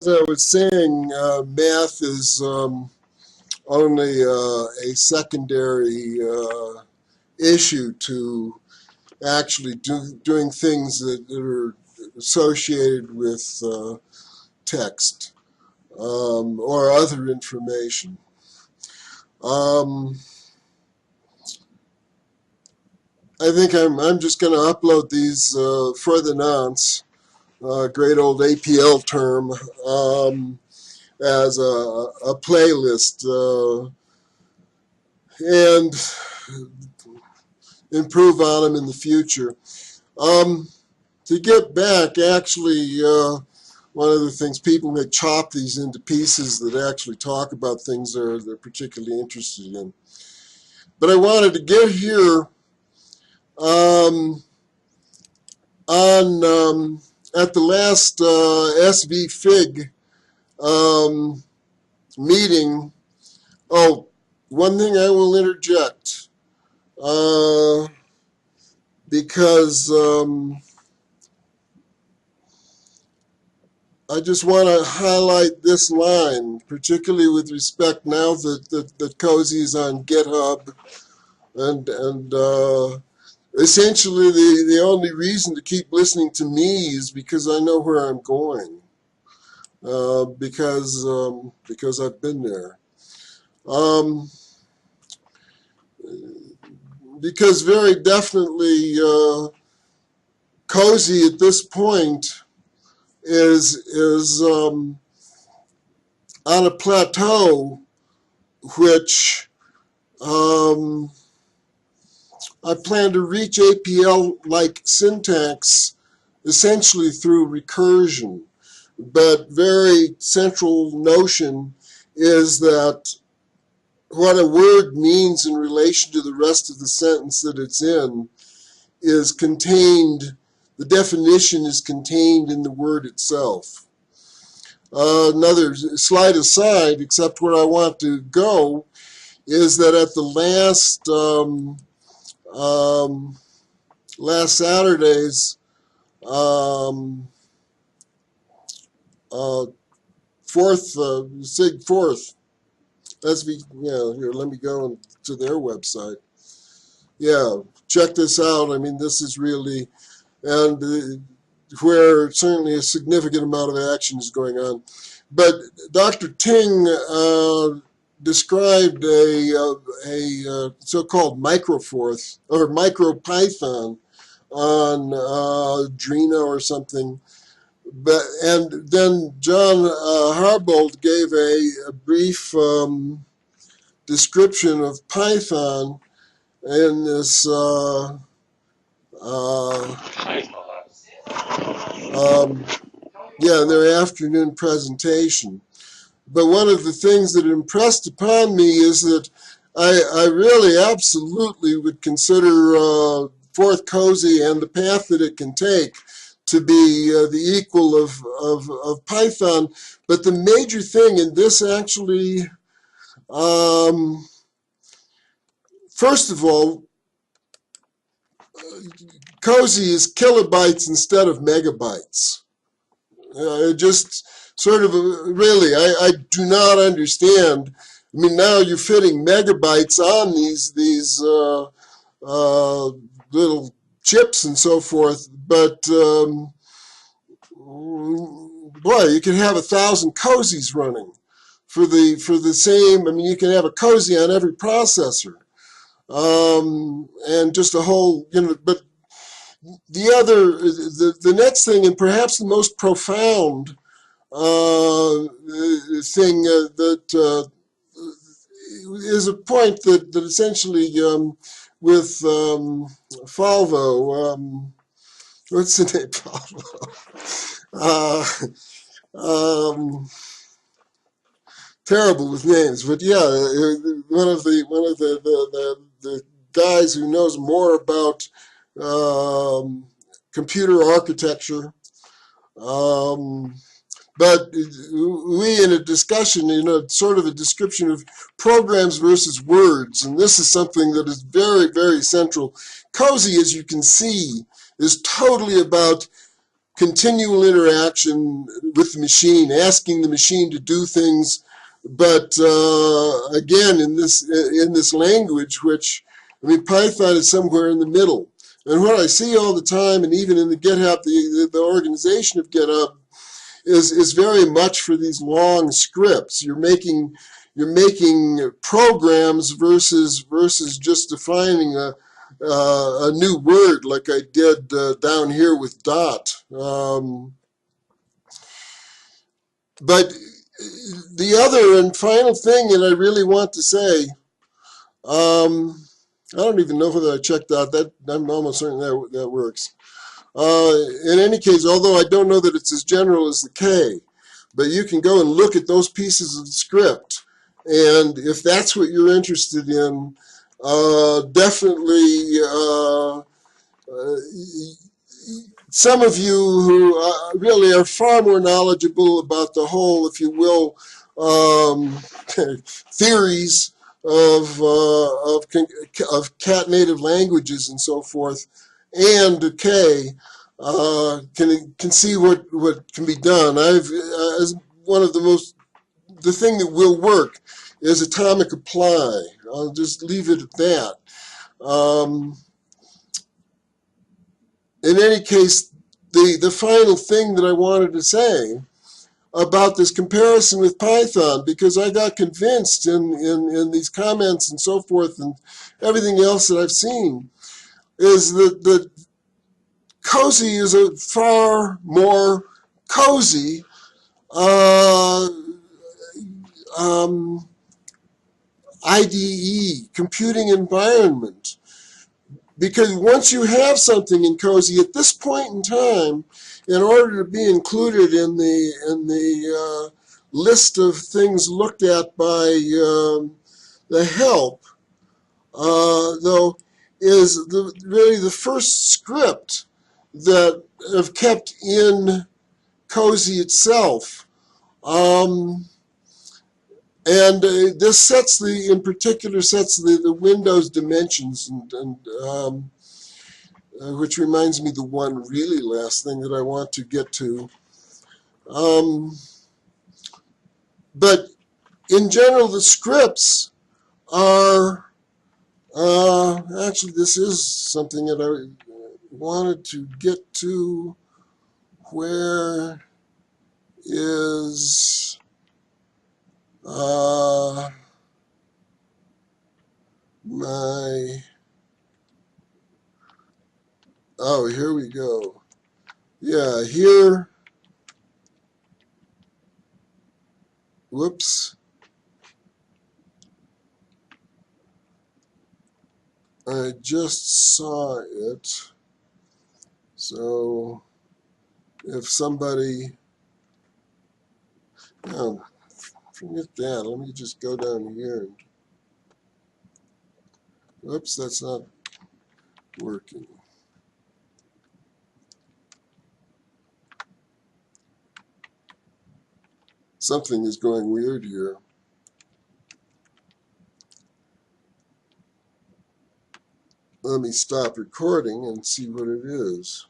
As I was saying, math is only a secondary issue to actually doing things that are associated with text or other information. I think I'm just going to upload these for the nonce, great old APL term, as a playlist and improve on them in the future. To get back, actually, one of the things, people may chop these into pieces that actually talk about things they're particularly interested in. But I wanted to get here at the last SV Fig meeting. Oh, one thing I will interject, because I just want to highlight this line, particularly with respect now that CoSy is on GitHub, and essentially the only reason to keep listening to me is because I know where I'm going, because I've been there. Because very definitely CoSy at this point is on a plateau which I plan to reach APL-like syntax essentially through recursion. But very central notion is that what a word means in relation to the rest of the sentence that it's in is contained, the definition is contained in the word itself. Another slight aside, except where I want to go, is that at the last Saturday's SIG fourth. Here, let me go to their website. Yeah, check this out. I mean, this is really, and where certainly a significant amount of action is going on. But Dr. Ting described a so-called microforth or MicroPython on Drino or something. And then John Harbold gave a brief description of Python in this their afternoon presentation. But one of the things that impressed upon me is that I really absolutely would consider Fourth CoSy and the path that it can take to be the equal of Python. But the major thing in this actually, first of all, CoSy is kilobytes instead of megabytes. Just sort of really, I do not understand. I mean, now you're fitting megabytes on these little chips and so forth, but boy, you can have 1,000 CoSys running for the same. I mean, you can have a CoSy on every processor, and just a whole, but the next thing, and perhaps the most profound thing that is a point that essentially with Falvo, what's the name? Falvo. Terrible with names, but yeah, one of the guys who knows more about computer architecture. But we, in a discussion, sort of a description of programs versus words, and this is something that is very, very central. CoSy, as you can see, is totally about continual interaction with the machine, asking the machine to do things, but again, in this language, which, I mean, Python is somewhere in the middle. And what I see all the time, and even in the GitHub, the organization of GitHub, is very much for these long scripts. You're making programs versus just defining a new word like I did down here with dot. But the other and final thing that I really want to say, I don't even know whether I checked out that. I'm almost certain that works. In any case, although I don't know that it's as general as the K, but you can go and look at those pieces of the script, and if that's what you're interested in, definitely some of you who really are far more knowledgeable about the whole, if you will, theories of cat native languages and so forth, and K, can see what can be done. As one of the thing that will work is atomic apply. I'll just leave it at that. In any case, the final thing that I wanted to say about this comparison with Python, because I got convinced in these comments and so forth and everything else that I've seen, is that CoSy is a far more cozy IDE, computing environment. Because once you have something in CoSy at this point in time, in order to be included in the list of things looked at by the help, though, is really the first script that I've kept in CoSy itself. And this sets in particular sets the Windows dimensions, and which reminds me the one really last thing that I want to get to. But in general, the scripts are, actually this is something that I wanted to get to. Where is my, oh, here we go. Yeah, here, whoops. I just saw it. So if somebody, oh, forget that. Let me just go down here. Oops, that's not working. Something is going weird here. Let me stop recording and see what it is.